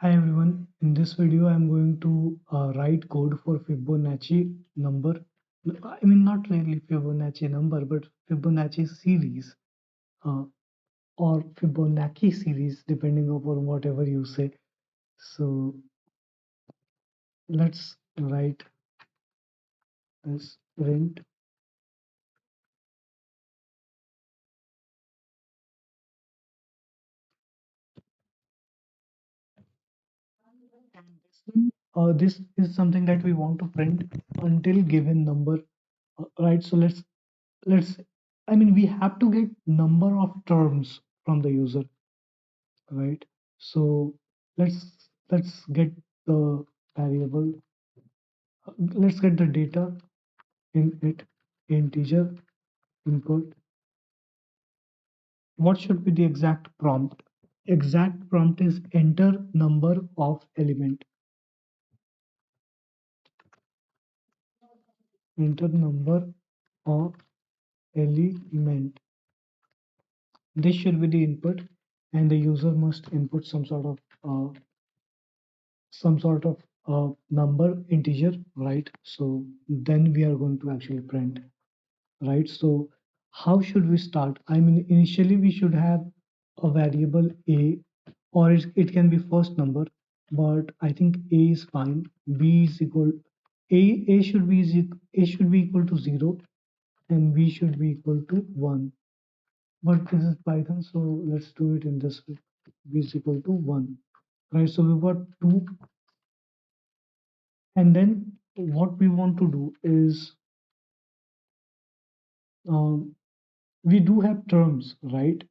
Hi everyone, in this video I'm going to write code for Fibonacci number. I mean not really Fibonacci number but Fibonacci series uh, or Fibonacci series depending upon whatever you say. So let's write this print this is something that we want to print until given number, right? So let's I mean we have to get number of terms from the user, right? So let's get the variable, let's get the data in it, integer input. What should be the exact prompt? Exact prompt is enter number of element. Enter number of element. This should be the input, and the user must input some sort of number integer, right? So then we are going to actually print, right? So how should we start? I mean, initially we should have a variable a, or it can be first number, but I think a is fine. B is equal a should be a should be equal to 0 and b should be equal to 1. But this is Python, so let's do it in this way. B is equal to 1, right? So we've got 2, and then what we want to do is um, we do have terms, right?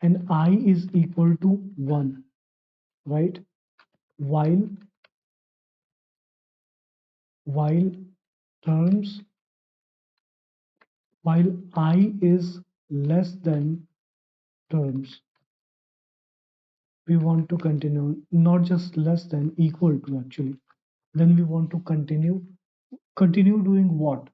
And I is equal to 1, right? While while terms while I is less than terms, we want to continue, not just less than, equal to actually. Then we want to continue doing what?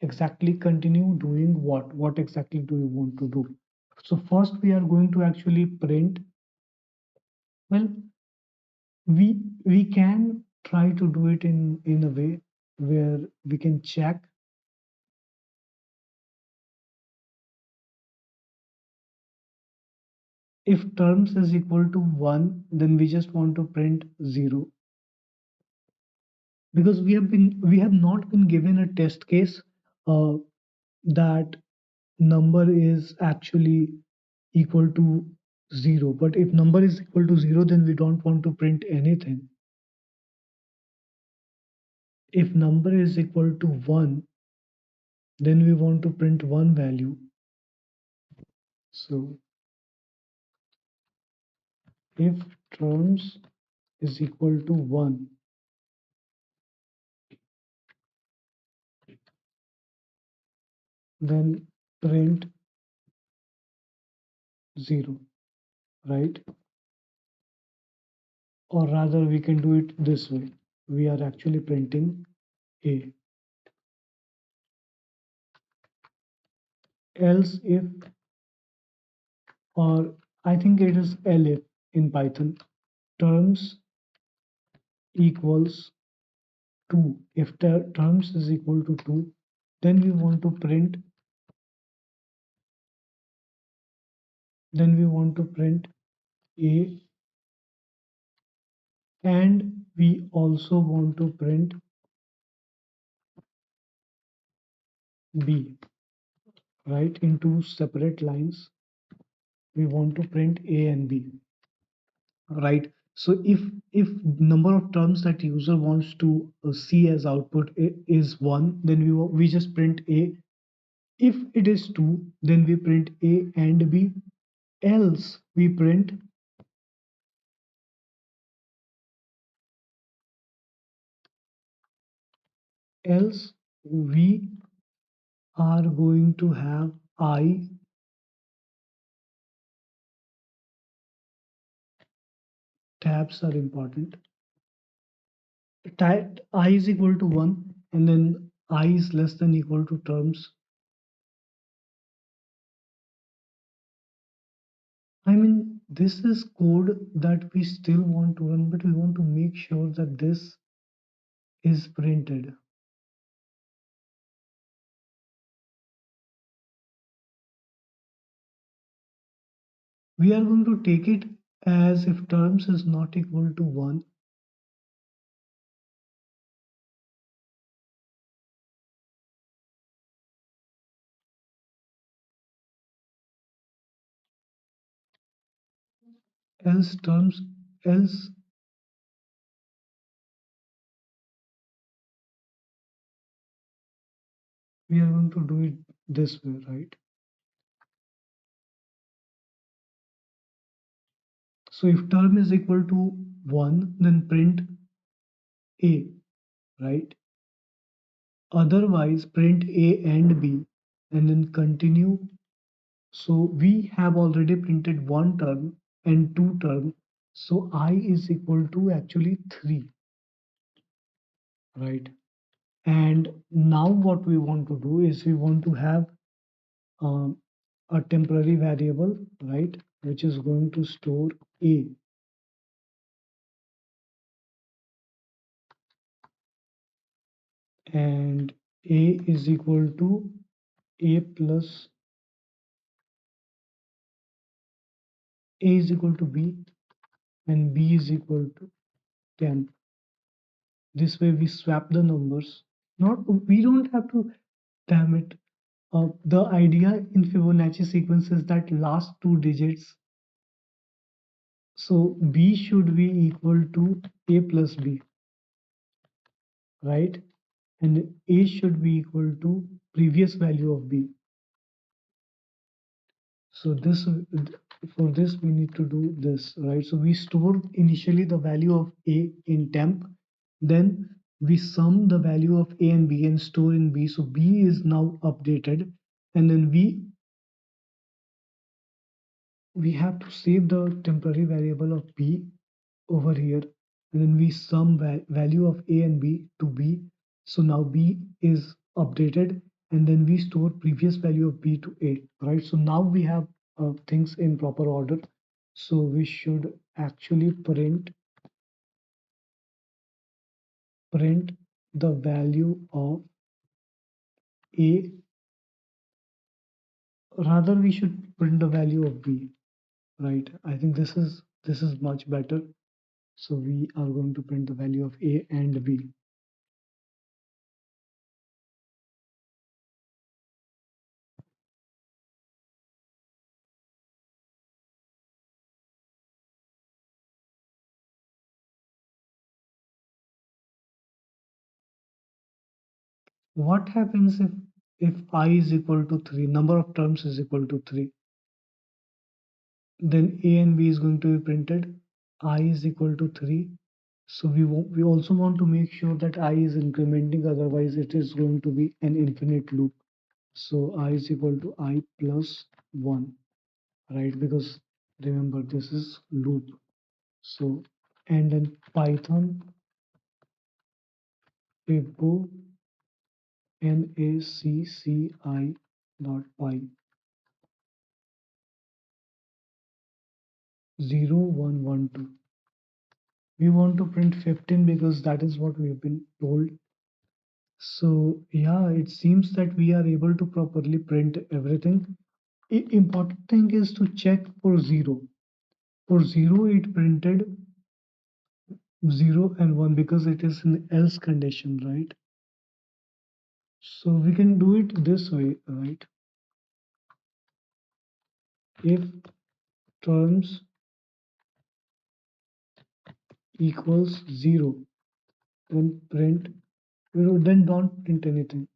Exactly, continue doing what? What exactly do you want to do? So first we are going to actually print, well, we can try to do it in a way where we can check if terms is equal to 1, then we just want to print 0, because we have not been given a test case uh, that number is actually equal to 0. But if number is equal to 0, then we don't want to print anything. If number is equal to 1, then we want to print one value. So if terms is equal to 1, then print 0, right? Or rather, we can do it this way. We are actually printing a. Else if, or I think it is elif in Python, terms equals 2. If terms is equal to 2, then we want to print, a, and we also want to print b, right? In two separate lines, we want to print a and b, right? So if number of terms that user wants to see as output is 1, then we just print a. If it is 2, then we print a and b. Else we print, else we are going to have I. Tabs are important. I is equal to 1, and then I is less than equal to terms. I mean, This is code that we still want to run, but we want to make sure that this is printed. We are going to take it as if terms is not equal to 1, else terms, else we are going to do it this way, right? So if term is equal to 1, then print A, right? Otherwise, print A and B and then continue. So we have already printed one term and two term. So I is equal to actually 3, right? And now what we want to do is we want to have um, a temporary variable, right? Which is going to store A, and A is equal to A plus A is equal to B and B is equal to 10. This way we swap the numbers. Not we don't have to, damn it. The idea in Fibonacci sequence is that last two digits. So B should be equal to A plus B, right? And A should be equal to previous value of B. So this for this we need to do this, right? So we store initially the value of A in temp, then we sum the value of A and B and store in B. So B is now updated, and then we have to save the temporary variable of B over here, and then we sum value of A and B to B. So now B is updated, and then we store previous value of B to A, right? So now we have things in proper order. So we should actually print the value of A. Rather, we should print the value of B, right? I think this is much better. So we are going to print the value of A and B. What happens if I is equal to 3, number of terms is equal to 3? Then A and B is going to be printed. I is equal to 3. So we also want to make sure that I is incrementing, otherwise it is going to be an infinite loop. So I is equal to I plus 1, right? Because remember, this is loop. So, and then Python Fibonacci dot py 0112. We want to print 15 because that is what we've been told. So yeah, it seems that we are able to properly print everything. Important thing is to check for 0. For 0, it printed 0 and 1 because it is an else condition, right? So we can do it this way, right? If terms equals 0, then print, then don't print anything.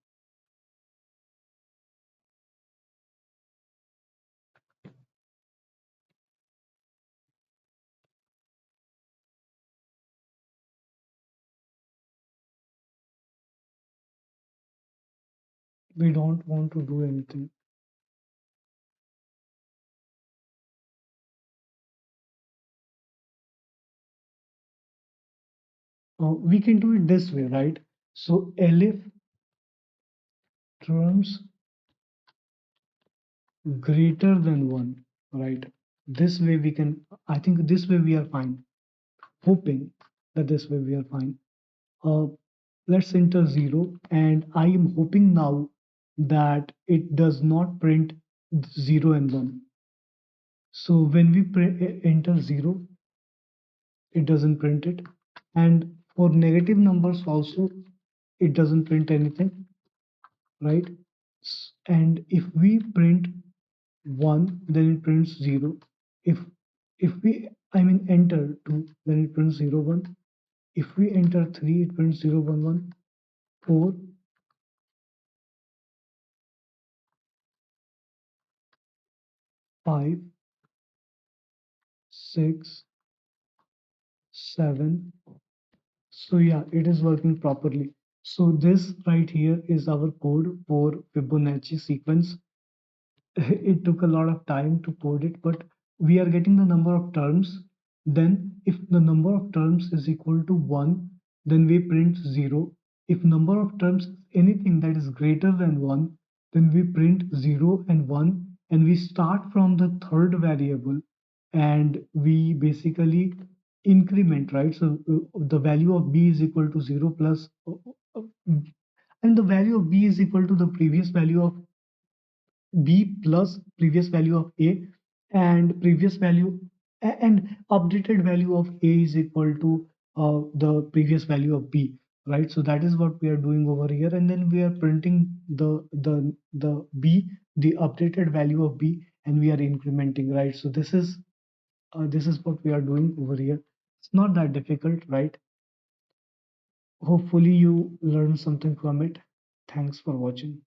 We don't want to do anything. We can do it this way, right? So elif terms greater than 1, right? This way we can, I think this way we are fine. Hoping that this way we are fine. Uh, let's enter 0, and I am hoping now that it does not print 0 and 1. So when we enter 0, it doesn't print it. And for negative numbers also, it doesn't print anything, right? And if we print 1, then it prints 0. If we, I mean, enter 2, then it prints 0, 1. If we enter 3, it prints 0, 1, 1. 4, 5, 6, 7. So yeah, it is working properly. So this right here is our code for Fibonacci sequence. It took a lot of time to code it, but we are getting the number of terms. Then if the number of terms is equal to 1, then we print 0. If number of terms is anything that is greater than 1, then we print 0 and 1, and we start from the third variable, and we basically increment, right? So the value of b is equal to 0 plus and the value of b is equal to the previous value of b plus previous value of a, and previous value and updated value of a is equal to the previous value of b, right? So that is what we are doing over here, and then we are printing the b, the updated value of b, and we are incrementing, right? So this is what we are doing over here. It's not that difficult, right? Hopefully you learn something from it. Thanks for watching.